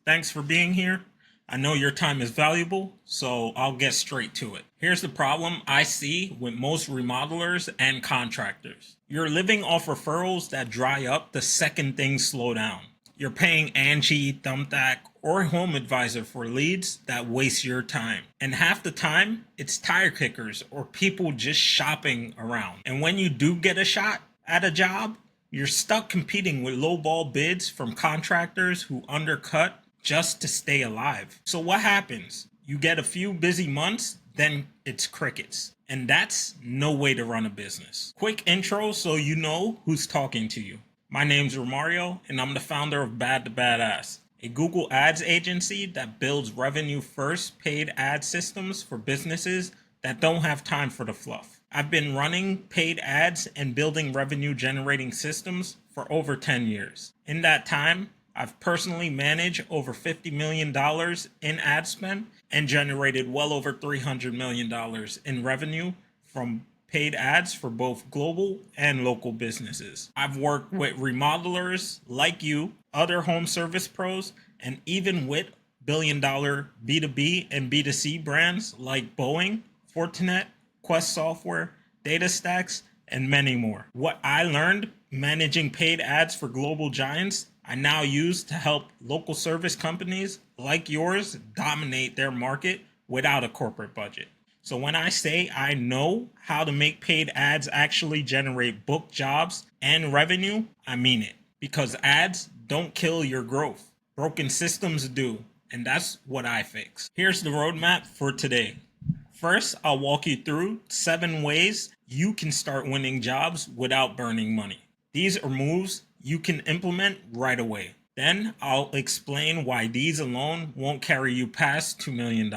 Thanks for being here. I know your time is valuable, so I'll get straight to it. Here's the problem I see with most remodelers and contractors. You're living off referrals that dry up the second things slow down. You're paying Angie, Thumbtack, or Home Advisor for leads that waste your time. And half the time, it's tire kickers or people just shopping around. And when you do get a shot at a job, you're stuck competing with lowball bids from contractors who undercut just to stay alive. So what happens? You get a few busy months, then it's crickets. And that's no way to run a business. Quick intro so you know who's talking to you. My name's Romario, and I'm the founder of Badass, a Google Ads agency that builds revenue-first paid ad systems for businesses that don't have time for the fluff. I've been running paid ads and building revenue-generating systems for over 10 years. In that time, I've personally managed over $50 million in ad spend and generated well over $300 million in revenue from paid ads for both global and local businesses. I've worked with remodelers like you, other home service pros, and even with billion-dollar B2B and B2C brands like Boeing, Fortinet, Quest Software, DataStax, and many more. What I learned managing paid ads for global giants, I now use to help local service companies like yours dominate their market without a corporate budget. So when I say I know how to make paid ads actually generate book jobs and revenue, I mean it. Because ads don't kill your growth. Broken systems do. And that's what I fix. Here's the roadmap for today. First, I'll walk you through 7 ways you can start winning jobs without burning money. These are moves you can implement right away. Then I'll explain why these alone won't carry you past $2 million.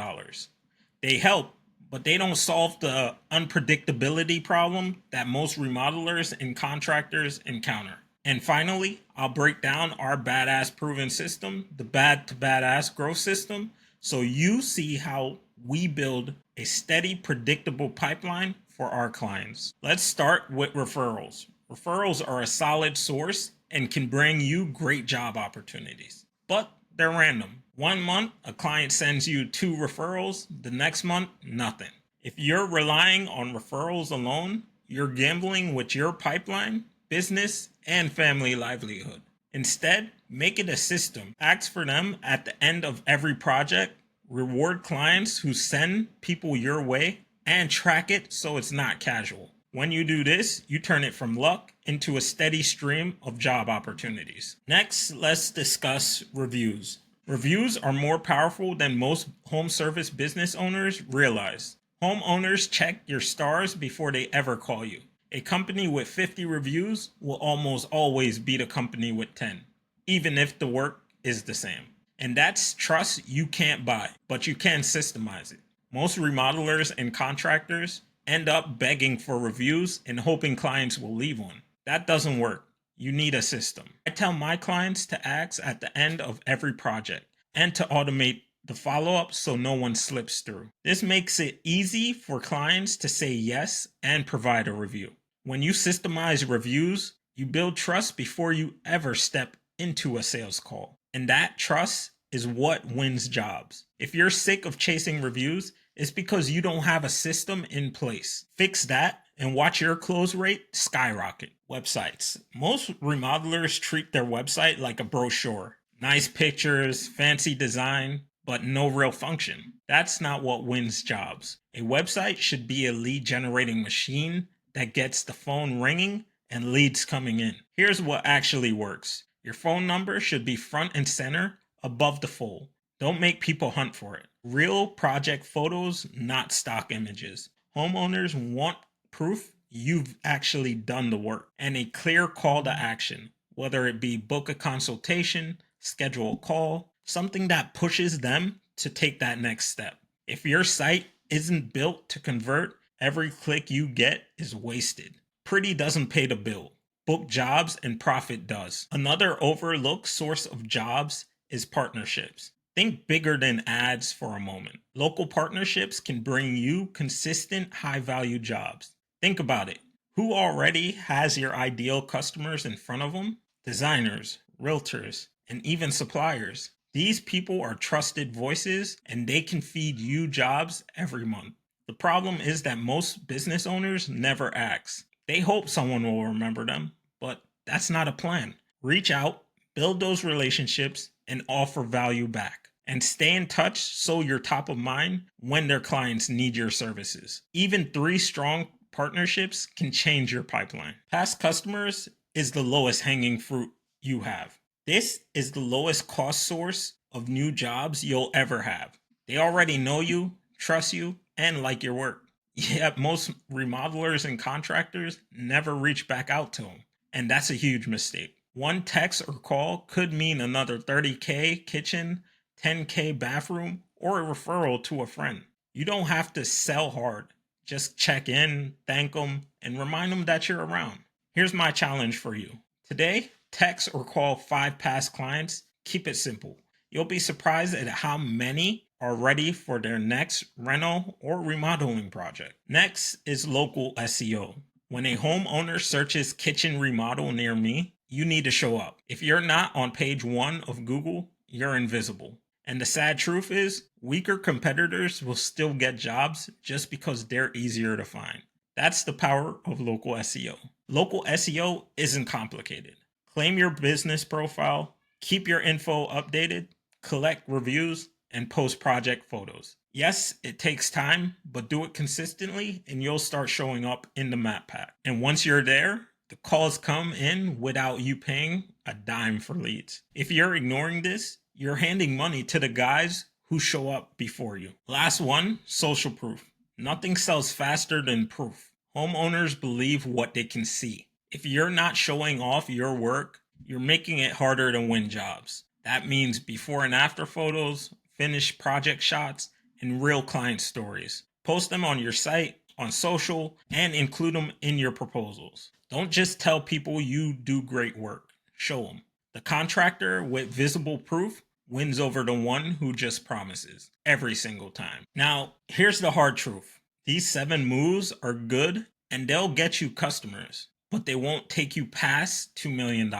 They help, but they don't solve the unpredictability problem that most remodelers and contractors encounter. And finally, I'll break down our badass proven system, the bad to badass growth system, so you see how we build a steady, predictable pipeline for our clients. Let's start with referrals. Referrals are a solid source and can bring you great job opportunities, but they're random. One month, a client sends you 2 referrals. The next month, nothing. If you're relying on referrals alone, you're gambling with your pipeline, business, and family livelihood. Instead, make it a system. Ask for them at the end of every project, reward clients who send people your way, and track it so it's not casual. When you do this, you turn it from luck into a steady stream of job opportunities. Next, let's discuss reviews. Reviews are more powerful than most home service business owners realize. Homeowners check your stars before they ever call you. A company with 50 reviews will almost always beat a company with 10, even if the work is the same. And that's trust you can't buy, but you can systemize it. Most remodelers and contractors end up begging for reviews and hoping clients will leave one. That doesn't work. You need a system. I tell my clients to ask at the end of every project and to automate the follow-up so no one slips through. This makes it easy for clients to say yes and provide a review. When you systemize reviews, you build trust before you ever step into a sales call. And that trust is what wins jobs. If you're sick of chasing reviews, it's because you don't have a system in place. Fix that and watch your close rate skyrocket. Websites. Most remodelers treat their website like a brochure. Nice pictures, fancy design, but no real function. That's not what wins jobs. A website should be a lead generating machine that gets the phone ringing and leads coming in. Here's what actually works. Your phone number should be front and center above the fold. Don't make people hunt for it. Real project photos, not stock images. Homeowners want proof you've actually done the work and a clear call to action, whether it be book a consultation, schedule a call, something that pushes them to take that next step. If your site isn't built to convert, every click you get is wasted. Pretty doesn't pay the bill. Book jobs and profit does. Another overlooked source of jobs is partnerships. Think bigger than ads for a moment. Local partnerships can bring you consistent, high-value jobs. Think about it. Who already has your ideal customers in front of them? Designers, realtors, and even suppliers. These people are trusted voices and they can feed you jobs every month. The problem is that most business owners never ask. They hope someone will remember them, but that's not a plan. Reach out, build those relationships, and offer value back. And stay in touch so you're top of mind when their clients need your services. Even 3 strong partnerships can change your pipeline. Past customers is the lowest hanging fruit you have. This is the lowest cost source of new jobs you'll ever have. They already know you, trust you, and like your work. Yet most remodelers and contractors never reach back out to them. And that's a huge mistake. One text or call could mean another 30K kitchen, 10K bathroom, or a referral to a friend. You don't have to sell hard. Just check in, thank them, and remind them that you're around. Here's my challenge for you. Today, text or call 5 past clients. Keep it simple. You'll be surprised at how many are ready for their next rental or remodeling project. Next is local SEO. When a homeowner searches kitchen remodel near me, you need to show up. If you're not on page 1 of Google, you're invisible. And the sad truth is, weaker competitors will still get jobs just because they're easier to find. That's the power of local SEO. Local SEO isn't complicated. Claim your business profile, keep your info updated, collect reviews, and post project photos. Yes, it takes time, but do it consistently and you'll start showing up in the map pack. And once you're there, the calls come in without you paying a dime for leads. If you're ignoring this, you're handing money to the guys who show up before you. Last one, social proof. Nothing sells faster than proof. Homeowners believe what they can see. If you're not showing off your work, you're making it harder to win jobs. That means before and after photos, finished project shots, and real client stories. Post them on your site, on social, and include them in your proposals. Don't just tell people you do great work. Show them. The contractor with visible proof wins over the one who just promises every single time. Now, here's the hard truth. These 7 moves are good and they'll get you customers, but they won't take you past $2 million.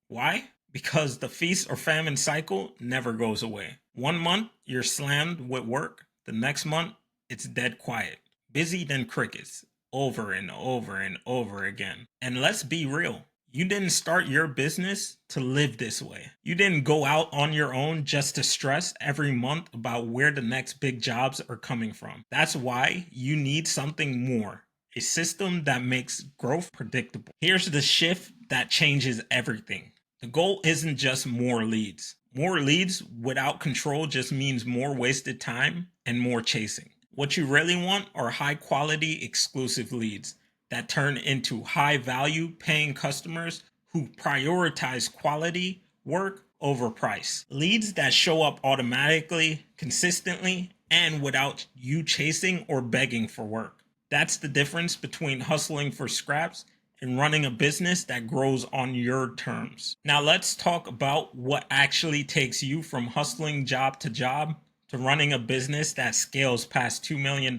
Why? Because the feast or famine cycle never goes away. 1 month, you're slammed with work. The next month, it's dead quiet. Busy than crickets. Over and over and over again. And let's be real. You didn't start your business to live this way. You didn't go out on your own just to stress every month about where the next big jobs are coming from. That's why you need something more. A system that makes growth predictable. Here's the shift that changes everything. The goal isn't just more leads. More leads without control just means more wasted time and more chasing. What you really want are high quality exclusive leads that turn into high value paying customers who prioritize quality work over price. Leads that show up automatically, consistently, and without you chasing or begging for work. That's the difference between hustling for scraps and running a business that grows on your terms. Now let's talk about what actually takes you from hustling job to job to running a business that scales past $2 million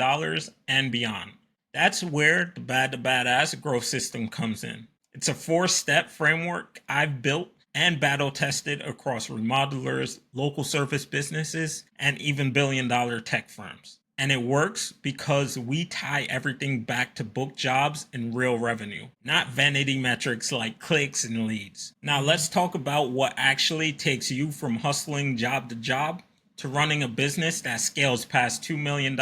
and beyond. That's where the Badass growth system comes in. It's a 4-step framework I've built and battle tested across remodelers, local service businesses, and even billion-dollar tech firms. And it works because we tie everything back to book jobs and real revenue, not vanity metrics like clicks and leads. Now let's talk about what actually takes you from hustling job to job to running a business that scales past $2 million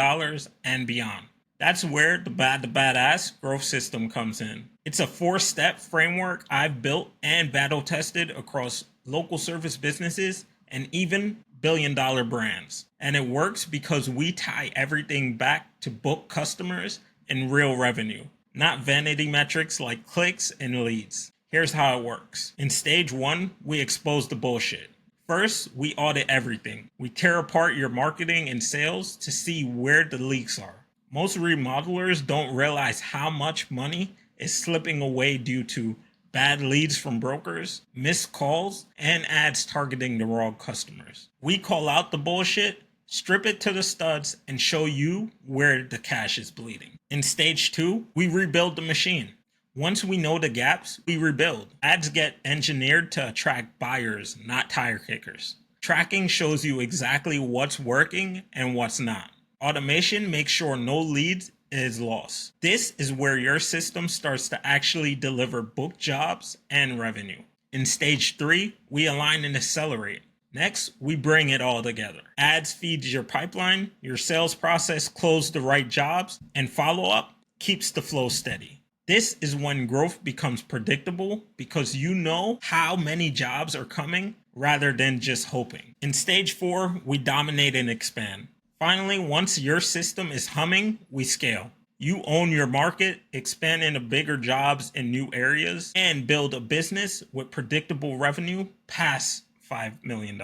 and beyond. That's where the Badass growth system comes in. It's a 4-step framework I've built and battle tested across local service businesses and even billion-dollar brands. And it works because we tie everything back to book customers and real revenue, not vanity metrics like clicks and leads. Here's how it works. In stage 1, we expose the bullshit. First, we audit everything. We tear apart your marketing and sales to see where the leaks are. Most remodelers don't realize how much money is slipping away due to bad leads from brokers, missed calls, and ads targeting the wrong customers. We call out the bullshit, strip it to the studs, and show you where the cash is bleeding. In stage 2, we rebuild the machine. Once we know the gaps, we rebuild. Ads get engineered to attract buyers, not tire kickers. Tracking shows you exactly what's working and what's not. Automation makes sure no lead is lost. This is where your system starts to actually deliver booked jobs and revenue. In stage 3, we align and accelerate. Next, we bring it all together. Ads feeds your pipeline, your sales process closes the right jobs, and follow-up keeps the flow steady. This is when growth becomes predictable because you know how many jobs are coming rather than just hoping. In stage 4, we dominate and expand. Finally, once your system is humming, we scale. You own your market, expand into bigger jobs in new areas, and build a business with predictable revenue past $5 million.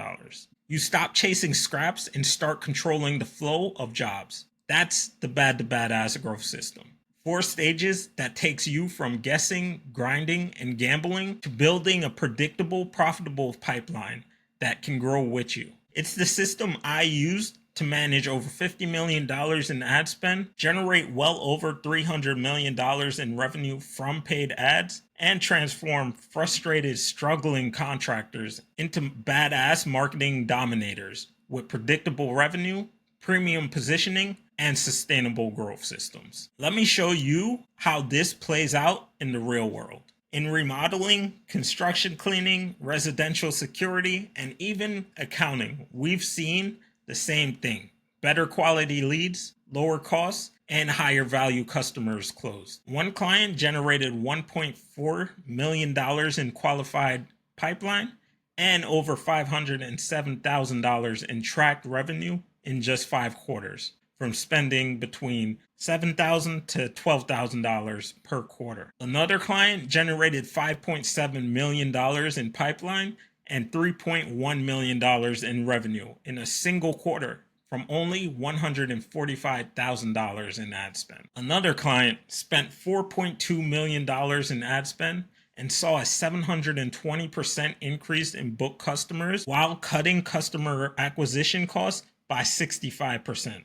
You stop chasing scraps and start controlling the flow of jobs. That's the bad to badass growth system. 4 stages that takes you from guessing, grinding, and gambling to building a predictable, profitable pipeline that can grow with you. It's the system I used to manage over $50 million in ad spend, generate well over $300 million in revenue from paid ads, and transform frustrated, struggling contractors into badass marketing dominators with predictable revenue, premium positioning, and sustainable growth systems. Let me show you how this plays out in the real world. In remodeling, construction cleaning, residential security, and even accounting, we've seen the same thing. Better quality leads, lower costs, and higher value customers closed. One client generated $1.4 million in qualified pipeline and over $507,000 in tracked revenue in just 5 quarters, from spending between $7,000 to $12,000 per quarter. Another client generated $5.7 million in pipeline and $3.1 million in revenue in a single quarter from only $145,000 in ad spend. Another client spent $4.2 million in ad spend and saw a 720% increase in booked customers while cutting customer acquisition costs by 65%.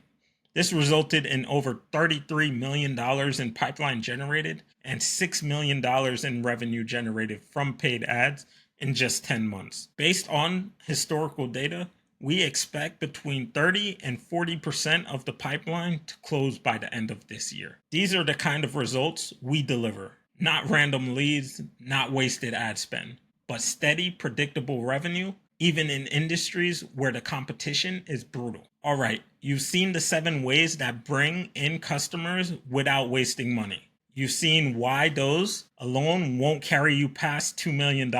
This resulted in over $33 million in pipeline generated and $6 million in revenue generated from paid ads in just 10 months. Based on historical data, we expect between 30 and 40% of the pipeline to close by the end of this year. These are the kind of results we deliver. Not random leads, not wasted ad spend, but steady, predictable revenue, even in industries where the competition is brutal. All right, you've seen the 7 ways that bring in customers without wasting money. You've seen why those alone won't carry you past $2 million,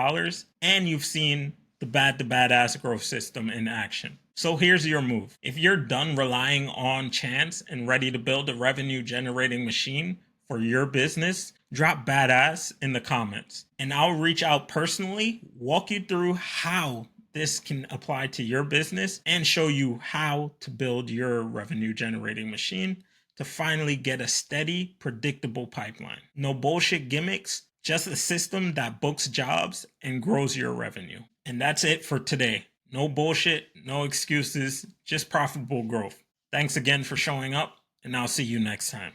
and you've seen the bad to badass growth system in action. So here's your move. If you're done relying on chance and ready to build a revenue generating machine for your business, drop badass in the comments, and I'll reach out personally, walk you through how this can apply to your business and show you how to build your revenue generating machine to finally get a steady, predictable pipeline. No bullshit gimmicks, just a system that books jobs and grows your revenue. And that's it for today. No bullshit, no excuses, just profitable growth. Thanks again for showing up, and I'll see you next time.